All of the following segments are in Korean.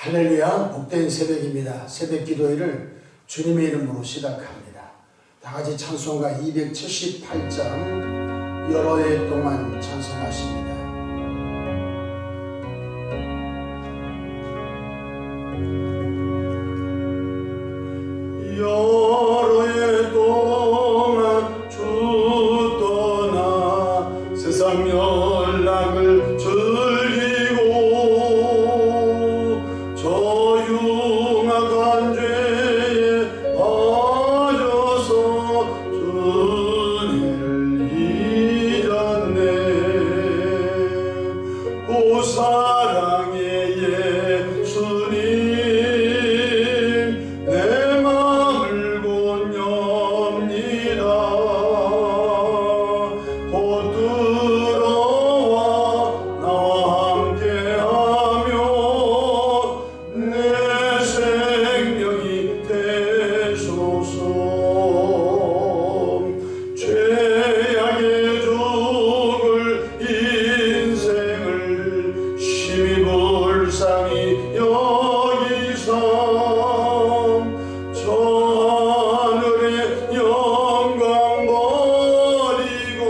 할렐루야, 복된 새벽입니다. 새벽 기도회를 주님의 이름으로 시작합니다. 다같이 찬송가 278장 여러 해 동안 찬송하십니다. 여러 해 동안 주 떠나 세상 연락을 즐기고 저 흉악한 죄에 빠져서 은혜를 잊었네. 오 사랑의 예수님, 내 맘을 곧 엽니다. 곧 들어와 나와 함께하며 내 생명이 되소서. 죄악에 죽을 인생을 심히 불쌍히 여기사 저 하늘의 영광 버리고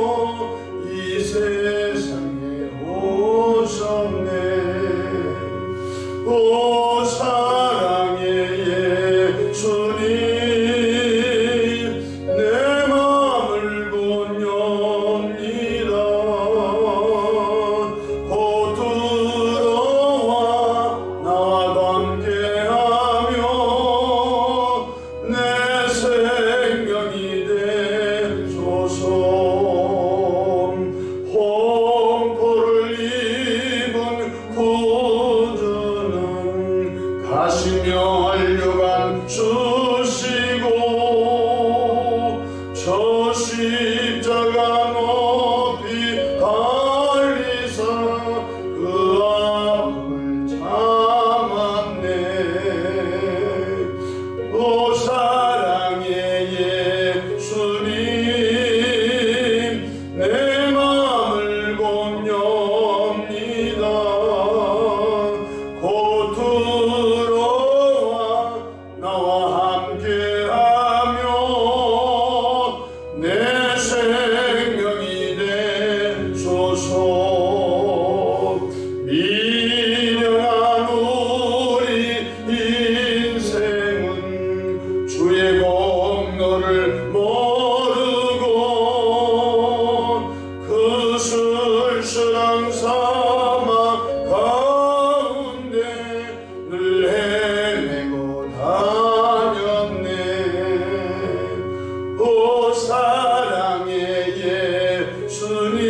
이 세상에 오셨네. 오 사랑의 예수님, 내 맘을 곧 엽니다. 곧 들어와 나와 함께하며 내 생명이 되소서. 홍포를 입은 구주는 가시며 혈류관 주시고 저 십자가 높이 달리사 그 아픔을 참았네. 오 사랑의 예수님, 내 맘을 곧 엽니다. 곧 들어와 나와 함께하며 내 생명이 되소서. 미련한 우리 인생은 주의 공로를 모르고 그 쓸쓸한 사막 가운데 늘 헤매고 다녔네. 오 사랑의 예수님,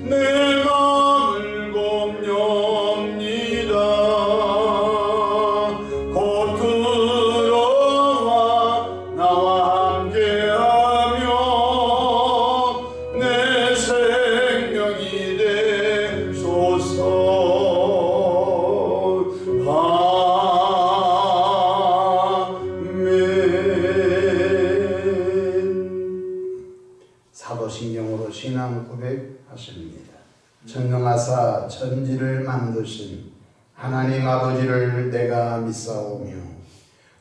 내 맘을 곧 엽니다. 곧 들어와 나와 함께하며 내 생명이 되소서. 아멘. 사도신경으로 신앙 고백하십니다. 전능하사 천지를 만드신 하나님 아버지를 내가 믿사오며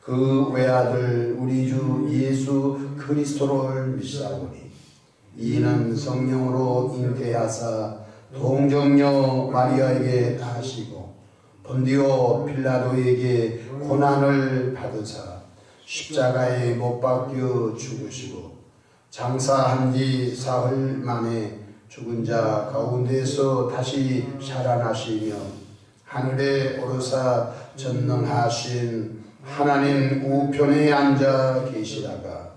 그 외아들 우리 주 예수 그리스도를 믿사오니 이는 성령으로 잉태하사 동정녀 마리아에게 나시고 본디오 빌라도에게 고난을 받으사 십자가에 못 박혀 죽으시고 장사한 지 사흘 만에 죽은 자 가운데서 다시 살아나시며 하늘에 오르사 전능하신 하나님 우편에 앉아 계시다가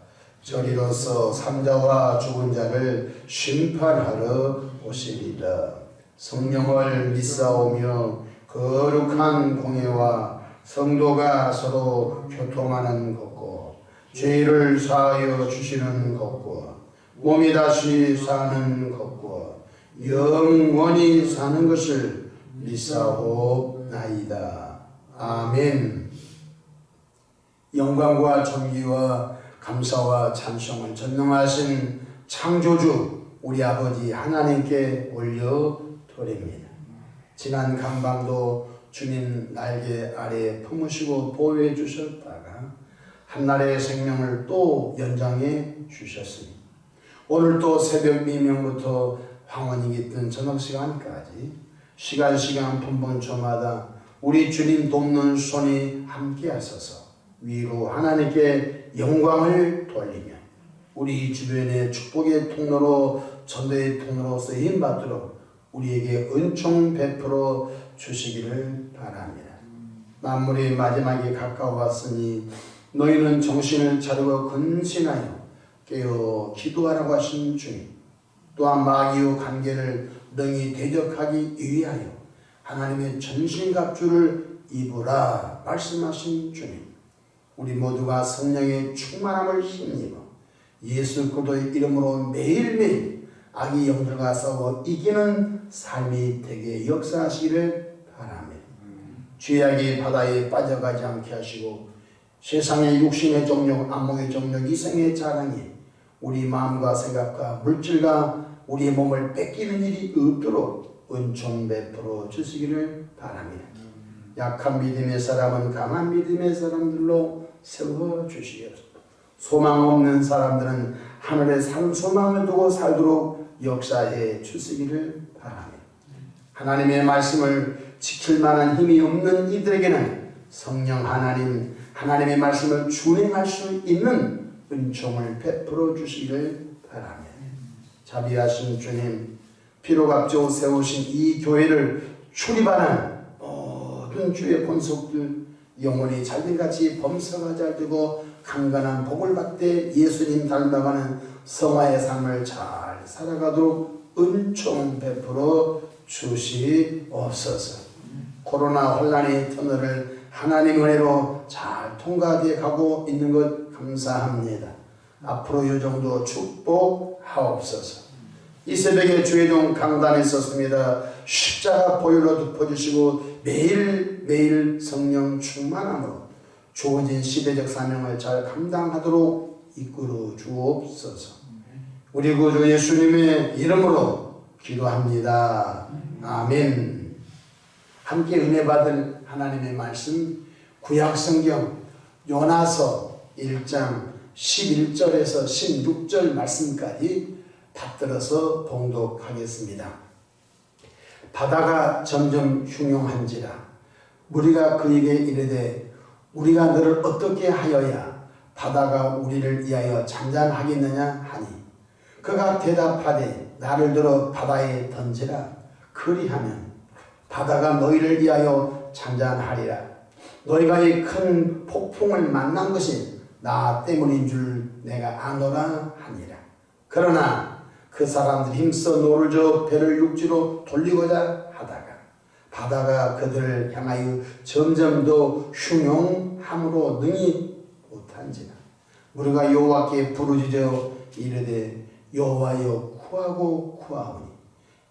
저리로서 삼자와 죽은 자를 심판하러 오시리라. 성령을 믿사오며 거룩한 공예와 성도가 서로 교통하는 것과 죄를 사하여 주시는 것과 몸이 다시 사는 것과 영원히 사는 것을 믿사옵나이다. 아멘. 영광과 존귀와 감사와 찬송을 전능하신 창조주 우리 아버지 하나님께 올려 드립니다. 지난 간밤도 주님 날개 아래 품으시고 보호해 주셨다가 한날의 생명을 또 연장해 주셨으니 오늘 또 새벽 미명부터 황혼이 깃든 저녁 시간까지 시간 분분초마다 우리 주님 돕는 손이 함께 하소서. 위로 하나님께 영광을 돌리며 우리 주변의 축복의 통로로 전도의 통로로 쓰임 받도록 우리에게 은총 베풀어 주시기를 바랍니다. 만물의 마지막이 가까워왔으니 너희는 정신을 차리고 근신하여 깨어 기도하라고 하신 주님, 또한 마귀의 관계를 능히 대적하기 위하여 하나님의 전신갑주를 입으라 말씀하신 주님, 우리 모두가 성령의 충만함을 힘입어 예수 그리스도의 이름으로 매일매일 악의 영들과 싸워 이기는 삶이 되게 역사하시기를 바랍니다. 죄악의 바다에 빠져가지 않게 하시고 세상의 육신의 정욕, 안목의 정욕, 이생의 자랑이 우리 마음과 생각과 물질과 우리의 몸을 뺏기는 일이 없도록 은총 베풀어 주시기를 바랍니다. 약한 믿음의 사람은 강한 믿음의 사람들로 세워주시옵소서. 소망 없는 사람들은 하늘에 산 소망을 두고 살도록 역사해 주시기를 바랍니다. 하나님의 말씀을 지킬 만한 힘이 없는 이들에게는 성령 하나님, 하나님의 말씀을 준행할 수 있는 은총을 베풀어 주시기를 바랍니다. 자비하신 주님, 피로갑조 세우신 이 교회를 출입하는 모든 주의 본속들 영원히 잘된같이 범사가 잘되고 강건한 복을 받되 예수님 닮아가는 성화의 삶을 잘 살아가도록 은총 베풀어 주시옵소서. 코로나 혼란의 터널을 하나님 은혜로 잘 통과되어 가고 있는 것 감사합니다. 앞으로 이 정도 축복하옵소서. 이 새벽에 주의 종 강단에 섰습니다. 십자가 보혈로 덮어주시고 매일매일 성령 충만함으로 주어진 시대적 사명을 잘 감당하도록 이끌어 주옵소서. 우리 구주 예수님의 이름으로 기도합니다. 아멘. 함께 은혜 받을 하나님의 말씀 구약성경 요나서 1장 11절에서 16절 말씀까지 받들어서 봉독하겠습니다. 바다가 점점 흉용한지라 무리가 그에게 이르되 우리가 너를 어떻게 하여야 바다가 우리를 위하여 잠잠하겠느냐 하니 그가 대답하되 나를 들어 바다에 던지라. 그리하면 바다가 너희를 위하여 잠잠하리라. 너희가 이 큰 폭풍을 만난 것이 나 때문인 줄 내가 아노라 하니라. 그러나 그 사람들이 힘써 노를 저어 배를 육지로 돌리고자 하다가 바다가 그들을 향하여 점점 더 흉용함으로 능히 못한지라. 우리가 여호와께 부르짖어 이르되 여호와여 구하오니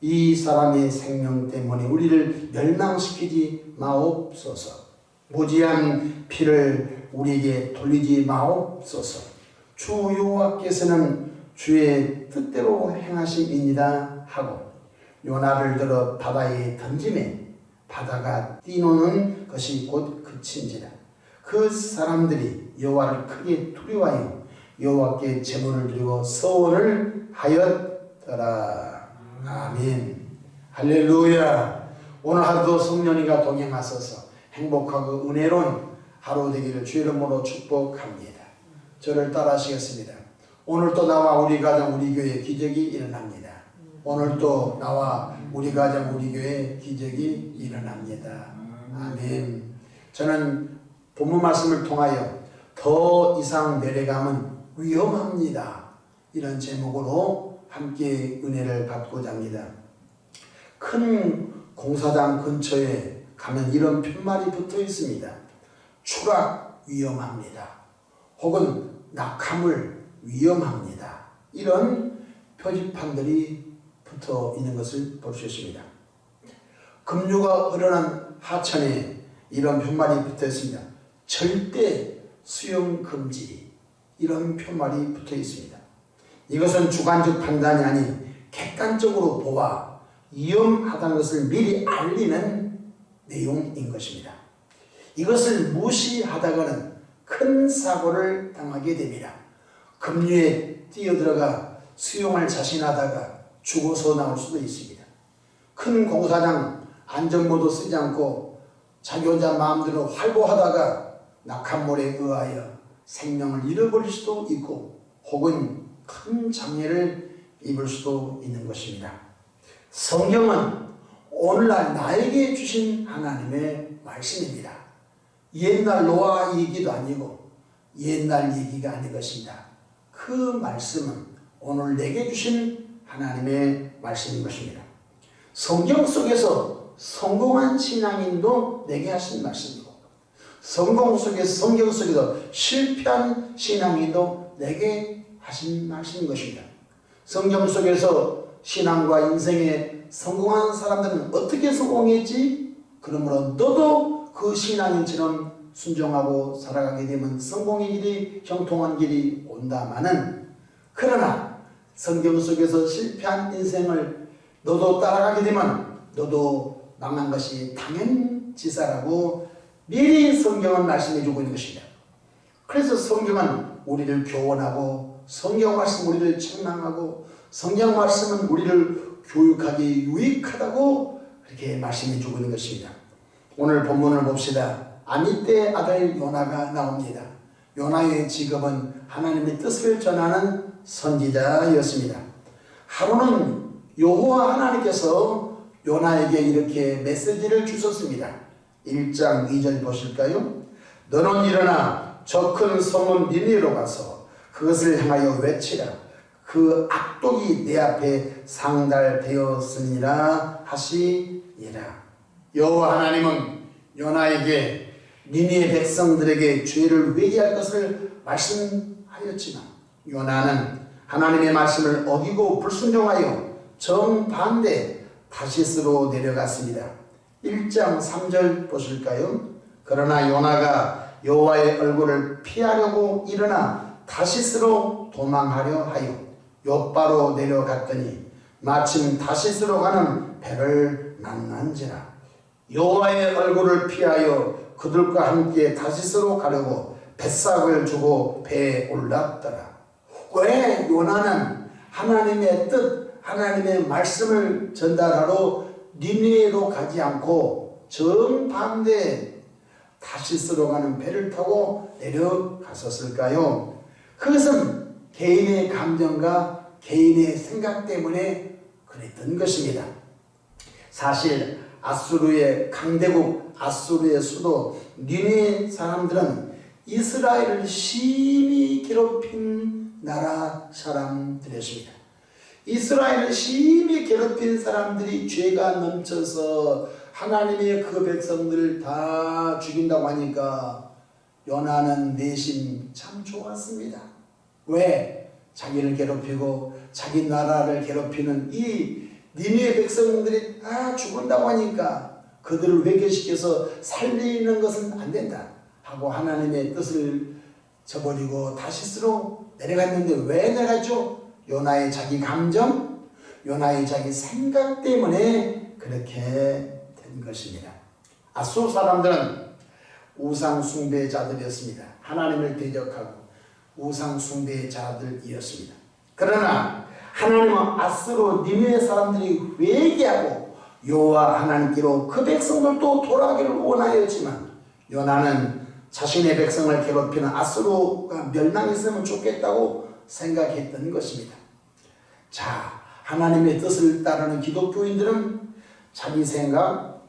이 사람의 생명 때문에 우리를 멸망시키지 마옵소서. 무지한 피를 우리에게 돌리지 마옵소서. 주 여호와께서는 주의 뜻대로 행하심이니라 하고 요나를 들어 바다에 던지매 바다가 뛰노는 것이 곧 그친지라. 그 사람들이 여호와를 크게 두려워하여 여호와께 제물을 드리고 서원을 하였더라. 아멘. 할렐루야. 오늘 하루도 성령님과 동행하소서 행복하고 은혜로운 하루 되기를 주의 이름으로 축복합니다. 저를 따라하시겠습니다. 오늘도 나와 우리 가정 우리 교회 기적이 일어납니다. 오늘도 나와 우리 가정 우리 교회 기적이 일어납니다. 아멘. 저는 본문 말씀을 통하여 더 이상 내려가면 위험합니다. 이런 제목으로 함께 은혜를 받고자 합니다. 큰 공사장 근처에 가면 이런 푯말이 붙어 있습니다. 추락 위험합니다. 혹은 낙하물 위험합니다. 이런 표지판들이 붙어 있는 것을 볼 수 있습니다. 급류가 흐르는 하천에 이런 푯말이 붙어 있습니다. 절대 수영 금지 이런 푯말이 붙어 있습니다. 이것은 주관적 판단이 아닌 객관적으로 보아 위험하다는 것을 미리 알리는 내용인 것입니다. 이것을 무시하다가는 큰 사고를 당하게 됩니다. 급류에 뛰어들어가 수용을 자신하다가 죽어서 나올 수도 있습니다. 큰 공사장 안전모도 쓰지 않고 자기 혼자 마음대로 활보하다가 낙하물에 의하여 생명을 잃어버릴 수도 있고 혹은 큰 장애를 입을 수도 있는 것입니다. 성경은 오늘날 나에게 주신 하나님의 말씀입니다. 옛날 노아 얘기도 아니고 옛날 얘기가 아닌 것입니다. 그 말씀은 오늘 내게 주신 하나님의 말씀인 것입니다. 성경 속에서 성공한 신앙인도 내게 하신 말씀이고 성경 속에서 실패한 신앙인도 내게 하신 말씀인 것입니다. 성경 속에서 신앙과 인생에 성공한 사람들은 어떻게 성공했지? 그러므로 너도 그 신앙인처럼 순종하고 살아가게 되면 성공의 길이 형통한 길이 온다마는 그러나 성경 속에서 실패한 인생을 너도 따라가게 되면 너도 망한 것이 당연지사라고 미리 성경은 말씀해 주고 있는 것입니다. 그래서 성경은 우리를 교훈하고 성경 말씀 우리를 책망하고 성경 말씀은 우리를 교육하기 유익하다고 그렇게 말씀해 주고 있는 것입니다. 오늘 본문을 봅시다. 아미떼의 아들 요나가 나옵니다. 요나의 직업은 하나님의 뜻을 전하는 선지자였습니다. 하루는 여호와 하나님께서 요나에게 이렇게 메시지를 주셨습니다. 1장 2절 보실까요? 너는 일어나 저 큰 성문 니느웨로 가서 그것을 향하여 외치라. 그 악독이 내 앞에 상달되었으니라 하시니라. 여호와 하나님은 요나에게 니느웨 백성들에게 죄를 회개할 것을 말씀하였지만 요나는 하나님의 말씀을 어기고 불순종하여 정반대 다시스로 내려갔습니다. 1장 3절 보실까요? 그러나 요나가 여호와의 얼굴을 피하려고 일어나 다시스로 도망하려 하여 욥바로 내려갔더니 마침 다시스로 가는 배를 만난지라. 여호와의 얼굴을 피하여 그들과 함께 다시스로 가려고 뱃삭을 주고 배에 올랐더라. 왜 요나는 하나님의 뜻, 하나님의 말씀을 전달하러 니느웨로 가지 않고 정반대 다시스로 가는 배를 타고 내려갔었을까요? 그것은 개인의 감정과 개인의 생각 때문에 그랬던 것입니다. 사실 아수르의 강대국 아수르의 수도 니느웨 사람들은 이스라엘을 심히 괴롭힌 나라 사람들이었습니다. 이스라엘을 심히 괴롭힌 사람들이 죄가 넘쳐서 하나님의 그 백성들을 다 죽인다고 하니까 요나는 내심 참 좋았습니다. 왜? 자기를 괴롭히고 자기 나라를 괴롭히는 이 니느웨 백성들이 다 죽은다고 하니까 그들을 회개시켜서 살리는 것은 안 된다 하고 하나님의 뜻을 저버리고 다시스로 내려갔는데 왜 내려갔죠? 요나의 자기 감정, 요나의 자기 생각 때문에 그렇게 된 것입니다. 아수르 사람들은 우상 숭배자들이었습니다. 하나님을 대적하고 우상 숭배자들이었습니다. 그러나 하나님은 아수르 니느웨 사람들이 회개하고 여호와 하나님께로 그 백성들도 돌아가기를 원하였지만 요나는 자신의 백성을 괴롭히는 아수르가 멸망했으면 좋겠다고 생각했던 것입니다. 자, 하나님의 뜻을 따르는 기독교인들은 자기 생각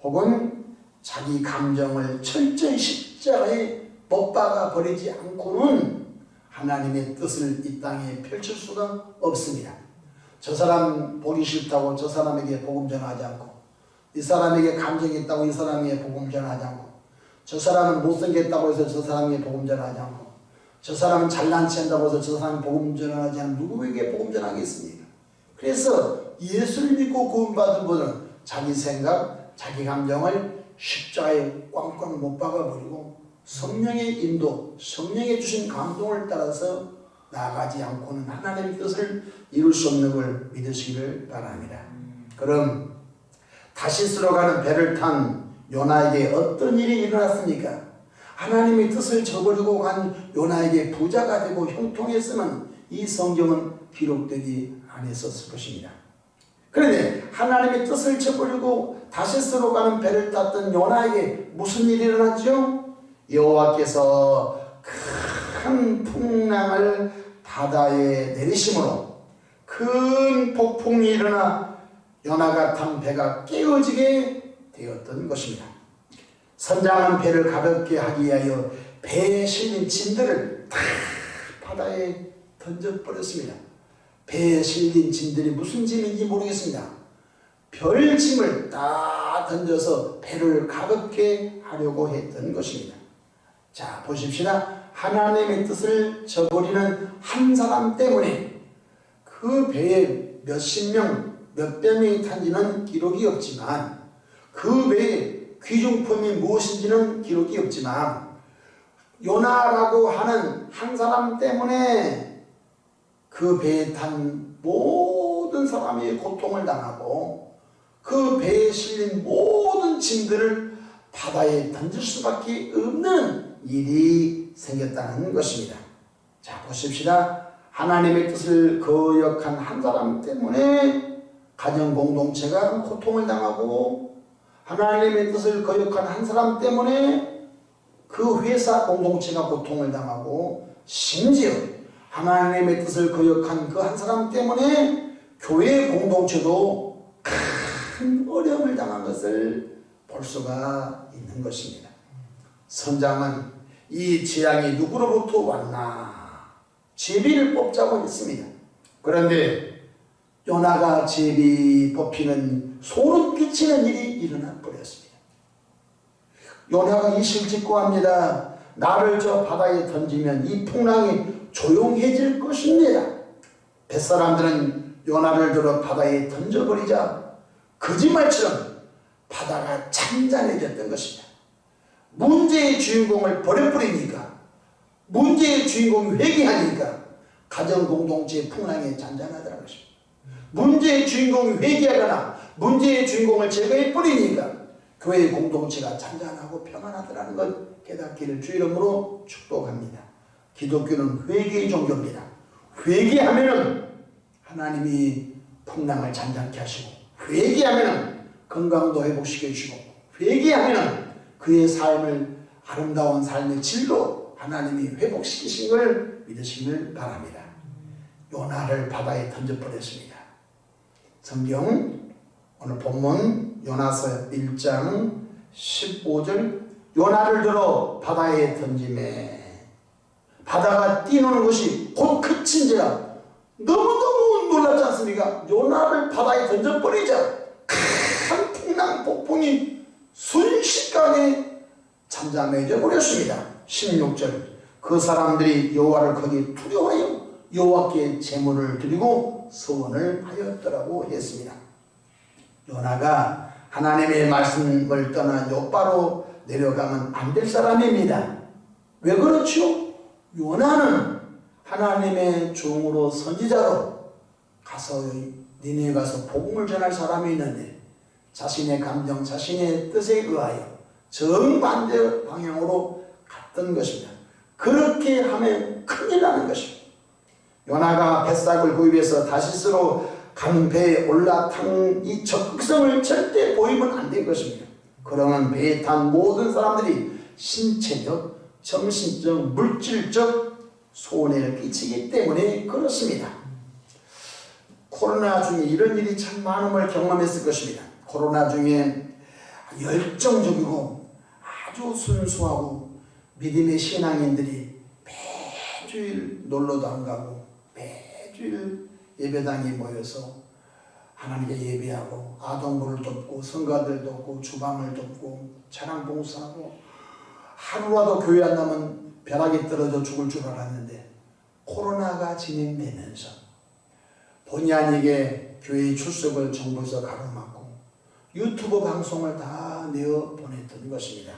혹은 자기 감정을 철저히 십자가에 못 박아 버리지 않고는 하나님의 뜻을 이 땅에 펼칠 수가 없습니다. 저 사람 보기 싫다고 저 사람에게 복음 전하지 않고, 이 사람에게 감정이 있다고 이 사람에게 복음 전하지 않고, 저 사람은 못생겼다고 해서 저 사람에게 복음 전하지 않고, 저 사람은 잘난 체한다고 해서 저 사람이 복음 전하지 않으면 누구에게 복음 전하겠습니까? 그래서 예수를 믿고 구원받은 분은 자기 생각, 자기 감정을 십자가에 꽝꽝 못 박아버리고 성령의 인도, 성령의 주신 감동을 따라서 나아가지 않고는 하나님의 뜻을 이룰 수 없는 걸 믿으시기를 바랍니다. 그럼 다시스로 가는 배를 탄 요나에게 어떤 일이 일어났습니까? 하나님의 뜻을 저버리고 간 요나에게 부자가 되고 형통했으면 이 성경은 기록되지 않았었을 것입니다. 그런데 하나님의 뜻을 저버리고 다시스로 가는 배를 탔던 요나에게 무슨 일이 일어났죠? 여호와께서 큰 풍랑을 바다에 내리심으로 큰 폭풍이 일어나 요나가 탄 배가 깨어지게 되었던 것입니다. 선장은 배를 가볍게 하기 위하여 배에 실린 짐들을 다 바다에 던져버렸습니다. 배에 실린 짐들이 무슨 짐인지 모르겠습니다. 별짐을 다 던져서 배를 가볍게 하려고 했던 것입니다. 자, 보십시다. 하나님의 뜻을 저버리는 한 사람 때문에 그 배에 몇십 명, 몇백 명이 탄지는 기록이 없지만 그 배에 귀중품이 무엇인지는 기록이 없지만 요나라고 하는 한 사람 때문에 그 배에 탄 모든 사람이 고통을 당하고 그 배에 실린 모든 짐들을 바다에 던질 수밖에 없는 일이 생겼다는 것입니다. 자, 보십시다. 하나님의 뜻을 거역한 한 사람 때문에 가정 공동체가 고통을 당하고 하나님의 뜻을 거역한 한 사람 때문에 그 회사 공동체가 고통을 당하고 심지어 하나님의 뜻을 거역한 그 한 사람 때문에 교회 공동체도 큰 어려움을 당한 것을 볼 수가 있는 것입니다. 선장은 이 재앙이 누구로부터 왔나 제비를 뽑자고 했습니다. 그런데 요나가 제비 뽑히는 소름 끼치는 일이 일어나 버렸습니다. 요나가 이실직고 합니다. 나를 저 바다에 던지면 이 풍랑이 조용해질 것입니다. 뱃사람들은 요나를 들어 바다에 던져버리자 거짓말처럼 바다가 찬잔해졌던 것입니다. 문제의 주인공을 버려버리니까 문제의 주인공이 회개하니까 가정 공동체의 풍랑에 잔잔하더라는 것입니다. 문제의 주인공이 회개하거나 문제의 주인공을 제거해버리니까 교회의 공동체가 잔잔하고 평안하더라는 것 깨닫기를 주 이름으로 축복합니다. 기독교는 회개의 종교입니다. 회개하면 하나님이 풍랑을 잔잔케 하시고 회개하면 건강도 회복시켜 주시고 회개하면 그의 삶을 아름다운 삶의 질로 하나님이 회복시키신 걸 믿으시길 바랍니다. 요나를 바다에 던져버렸습니다. 성경 오늘 본문 요나서 1장 15절 요나를 들어 바다에 던지매 바다가 뛰노는 것이 곧 그친지라 너무너무 놀랍지 않습니까? 요나를 바다에 던져버리자 큰 풍랑 폭풍이 순식간에 잠잠해져 버렸습니다. 16절 그 사람들이 여호와를 거기 두려워하여 여호와께 제물을 드리고 서원을 하였더라고 했습니다. 요나가 하나님의 말씀을 떠나 요바로 내려가면 안 될 사람입니다. 왜 그렇죠? 요나는 하나님의 종으로 선지자로 가서 니네에 가서 복음을 전할 사람이 있는데 자신의 감정, 자신의 뜻에 의하여 정반대 방향으로 갔던 것입니다. 그렇게 하면 큰일 나는 것입니다. 요나가 뱃삭을 구입해서 다시스로 간 배에 올라탄 이 적극성을 절대 보이면 안 될 것입니다. 그러면 배에 탄 모든 사람들이 신체적, 정신적, 물질적 손해를 끼치기 때문에 그렇습니다. 코로나 중에 이런 일이 참 많음을 경험했을 것입니다. 코로나 중에 열정적이고 아주 순수하고 믿음의 신앙인들이 매주일 놀러도 안 가고 매주일 예배당에 모여서 하나님께 예배하고 아동부를 돕고 성가들 돕고 주방을 돕고 차량 봉사하고 하루라도 교회 안 나면 벼락이 떨어져 죽을 줄 알았는데 코로나가 진행되면서 본의 아니게 교회 출석을 정부에서 가로막고 유튜브 방송을 다 내어 보냈던 것입니다.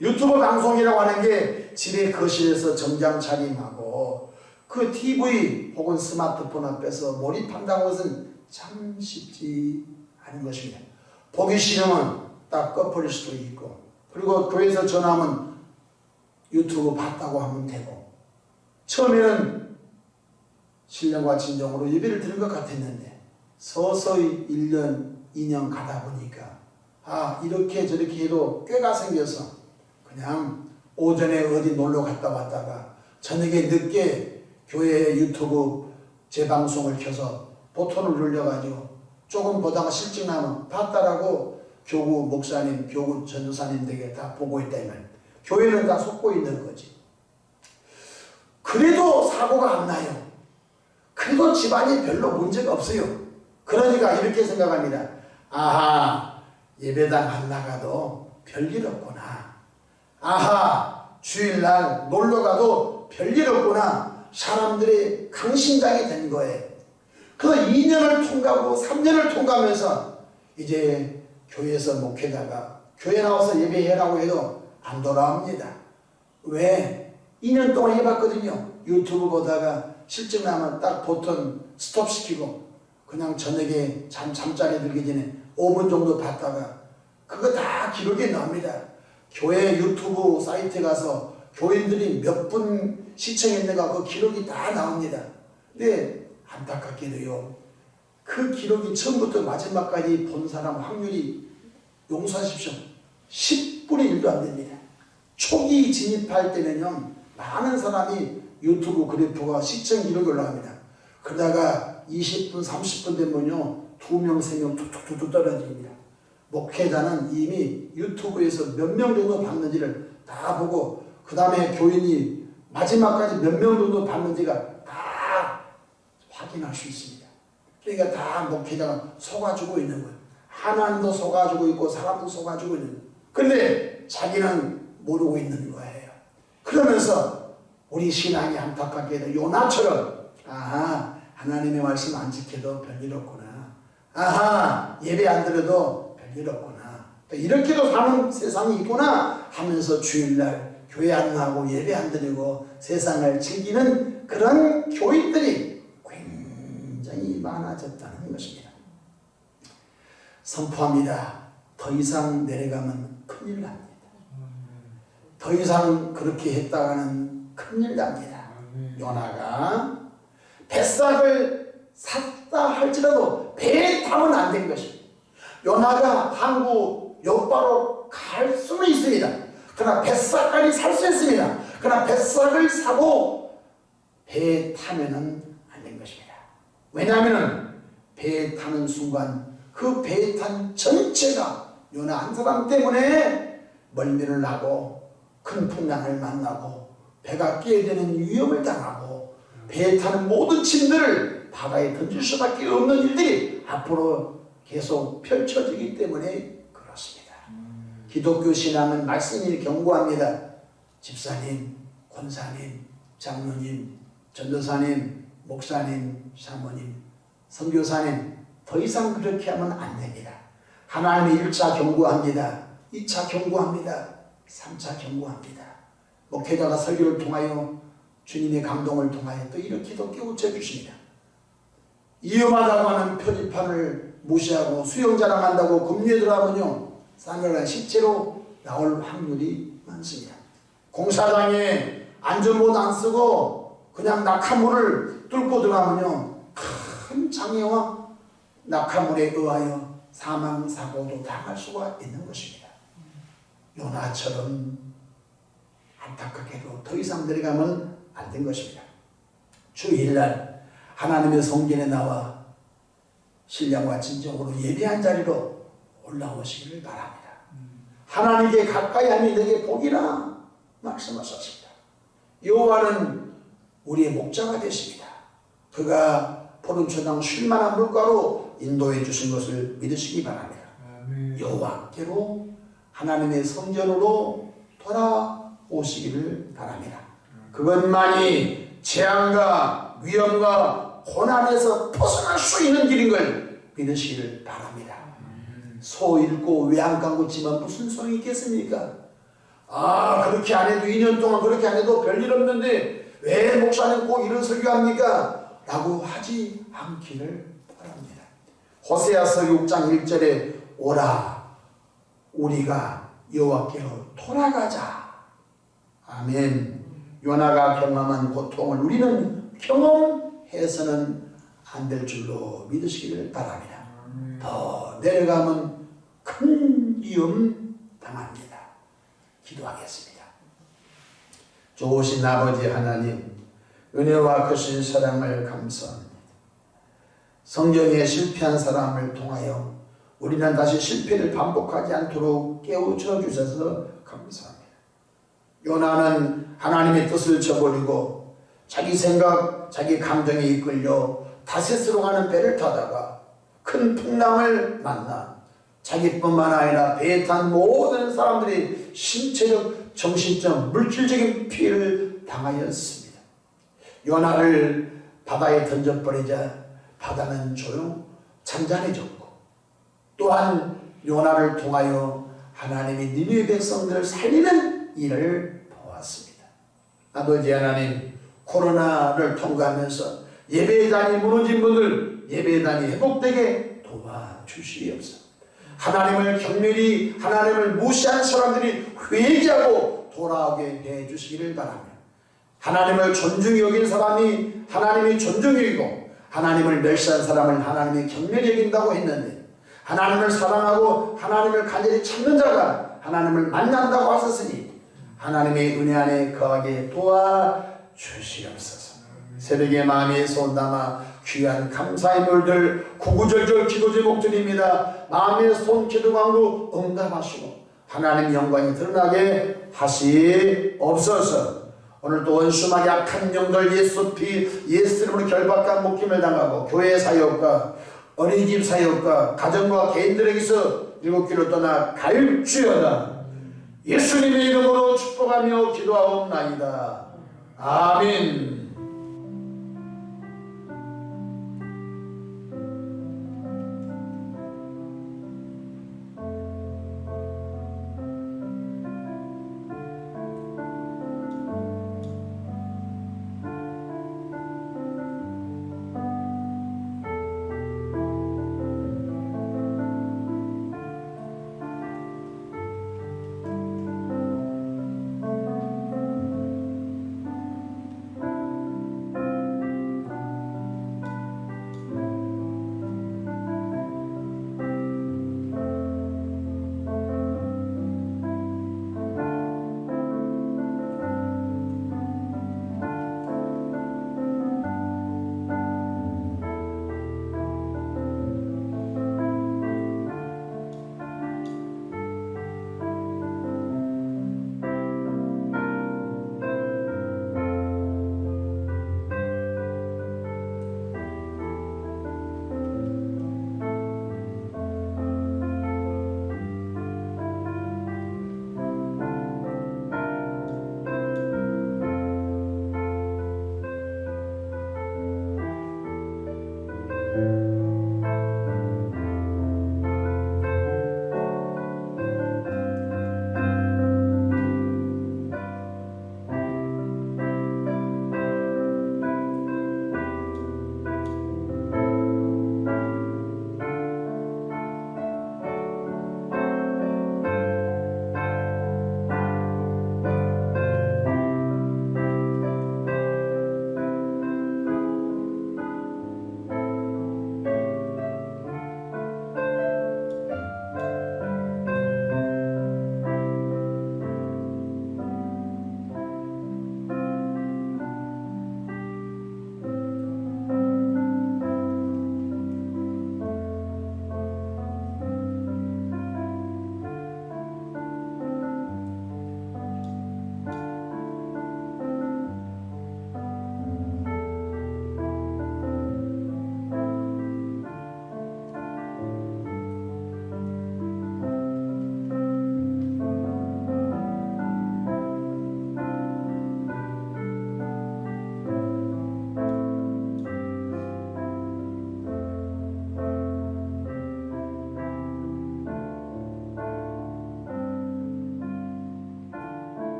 유튜브 방송이라고 하는 게 집의 거실에서 정장 차림하고 그 TV 혹은 스마트폰 앞에서 몰입한다는 것은 참 쉽지 않은 것입니다. 보기 싫으면 딱 꺼버릴 수도 있고, 그리고 교회에서 전화하면 유튜브 봤다고 하면 되고, 처음에는 신령과 진정으로 예배를 드린 것 같았는데 서서히 1년, 2년 가다 보니까 이렇게 저렇게 해도 꾀가 생겨서 그냥 오전에 어디 놀러 갔다 왔다가 저녁에 늦게 교회 유튜브 재방송을 켜서 버튼을 눌려가지고 조금 보다가 실증 나면 봤다라고 교구 목사님, 교구 전도사님 댁에 다 보고 있다면 교회는 다 속고 있는 거지. 그래도 사고가 안 나요. 그래도 집안이 별로 문제가 없어요. 그러니까 이렇게 생각합니다. 예배당 안 나가도 별일 없구나. 주일날 놀러가도 별일 없구나. 사람들이 강심장이 된 거예요. 그래서 2년을 통과하고 3년을 통과하면서 이제 교회에서 목회다가 교회 나와서 예배해라고 해도 안 돌아옵니다. 왜? 2년 동안 해봤거든요. 유튜브 보다가 실증 나면 딱 버튼 스톱시키고 그냥 저녁에 잠자리 들기 전에 5분 정도 봤다가 그거 다 기록이 나옵니다. 교회 유튜브 사이트에 가서 교인들이 몇 분 시청했는가 그 기록이 다 나옵니다. 근데 안타깝게도요, 그 기록이 처음부터 마지막까지 본 사람 확률이, 용서하십시오, 10분의 1도 안 됩니다. 초기 진입할 때는요 많은 사람이 유튜브 그래프가 시청 기록이 올라갑니다. 그러다가 20분 30분 되면요 2명 3명 툭툭툭 떨어집니다. 목회자는 이미 유튜브에서 몇 명 정도 봤는지를 다 보고 그 다음에 교인이 마지막까지 몇 명 정도 봤는지가 다 확인할 수 있습니다. 그러니까 다 목회자가 속아주고 있는 거예요. 하나님도 속아주고 있고 사람도 속아주고 있는 거예요. 그런데 자기는 모르고 있는 거예요. 그러면서 우리 신앙이 안타깝게도 요나처럼 하나님의 말씀 안 지켜도 별일 없구나. 예배 안 드려도 별일 없구나. 이렇게도 사는 세상이 있구나 하면서 주일날 교회 안 나가고 예배 안 드리고 세상을 즐기는 그런 교인들이 굉장히 많아졌다는 것입니다. 선포합니다. 더 이상 내려가면 큰일 납니다. 더 이상 그렇게 했다가는 큰일 납니다. 요나가 뱃삭을 샀다 할지라도 배에 타면 안 된 것입니다. 요나가 항구 옆바로 갈 수는 있습니다. 그러나 뱃삭까지 살 수 있습니다. 그러나 뱃삭을 사고 배에 타면은 안 된 것입니다. 왜냐하면 배에 타는 순간 그 배에 탄 전체가 요나 한 사람 때문에 멀미를 하고 큰 풍랑을 만나고 배가 깨어지는 위험을 당하고 배에 타는 모든 짐들을 바다에 던질 수밖에 없는 일들이 앞으로 계속 펼쳐지기 때문에 그렇습니다. 기독교 신앙은 말씀이 경고합니다. 집사님, 권사님, 장로님, 전도사님, 목사님, 사모님, 선교사님, 더 이상 그렇게 하면 안 됩니다. 하나님이 1차 경고합니다. 2차 경고합니다. 3차 경고합니다. 목회자가 설교를 통하여 주님의 감동을 통하여 또 이렇게도 깨우쳐 주십니다. 위험하다고 하는 표지판을 무시하고 수영자랑한다고 금리에 들어가면요 싸늘한 시체로 나올 확률이 많습니다. 공사장에 안전모드 안 쓰고 그냥 낙하물을 뚫고 들어가면요 큰 장애와 낙하물에 의하여 사망사고도 당할 수가 있는 것입니다. 요나처럼 안타깝게도 더 이상 내려가면 안 된 것입니다. 주일날 하나님의 성전에 나와 신령과 진정으로 예배한 자리로 올라오시기를 바랍니다. 하나님께 가까이 하니 내게 복이라 말씀하셨습니다. 여호와는 우리의 목자가 되십니다. 그가 포름초당 쉴만한 물가로 인도해 주신 것을 믿으시기 바랍니다. 여호와께로 하나님의 성전으로 돌아오시기를 바랍니다. 그것만이 재앙과 위험과 고난에서 벗어날 수 있는 길인 걸 믿으시기를 바랍니다. 소 잃고 왜 안 깡고치면 무슨 소용이 있겠습니까? 그렇게 안 해도 2년 동안 그렇게 안 해도 별일 없는데 왜 목사님 꼭 이런 설교합니까? 라고 하지 않기를 바랍니다. 호세아서 6장 1절에 오라 우리가 여호와께로 돌아가자. 아멘. 요나가 경험한 고통을 우리는 경험해서는 안 될 줄로 믿으시기를 바랍니다. 더 내려가면 큰 위험 당합니다. 기도하겠습니다. 좋으신 아버지 하나님, 은혜와 크신 사랑을 감사합니다. 성경에 실패한 사람을 통하여 우리는 다시 실패를 반복하지 않도록 깨우쳐 주셔서 감사합니다. 요나는 하나님의 뜻을 저버리고 자기 생각, 자기 감정에 이끌려 다셋으로 가는 배를 타다가 큰 풍랑을 만나 자기뿐만 아니라 배에 탄 모든 사람들이 신체적, 정신적, 물질적인 피해를 당하였습니다. 요나를 바다에 던져버리자 바다는 조용 잔잔해졌고, 또한 요나를 통하여 하나님이 니느웨 백성들을 살리는 일을 보았습니다. 아버지 하나님, 코로나를 통과하면서 예배단이 무너진 분들 예배단이 회복되게 도와주시옵소서. 하나님을 경멸히 하나님을 무시한 사람들이 회개하고 돌아오게 해주시기를 바랍니다. 하나님을 존중히 여긴 사람이 하나님이 존중히 여기고 하나님을 멸시한 사람을 하나님이 경멸히 여긴다고 했는데, 하나님을 사랑하고 하나님을 간절히 찾는 자가 하나님을 만난다고 하셨으니 하나님의 은혜 안에 거하게 도와주시옵소서. 새벽에 마음에 손 담아 귀한 감사의 물들 구구절절 기도 제목 드립니다. 마음에 손 기도 광고 응답하시고 하나님 영광이 드러나게 하시옵소서. 오늘도 원수막 약한 영들 예수 피 예수 이름으로 결박과 묶임을 당하고 교회 사역과 어린이집 사역과 가정과 개인들에게서 일곱 길로 떠나 갈지어다. 예수님의 이름으로 축복하며 기도하옵나이다. 아멘.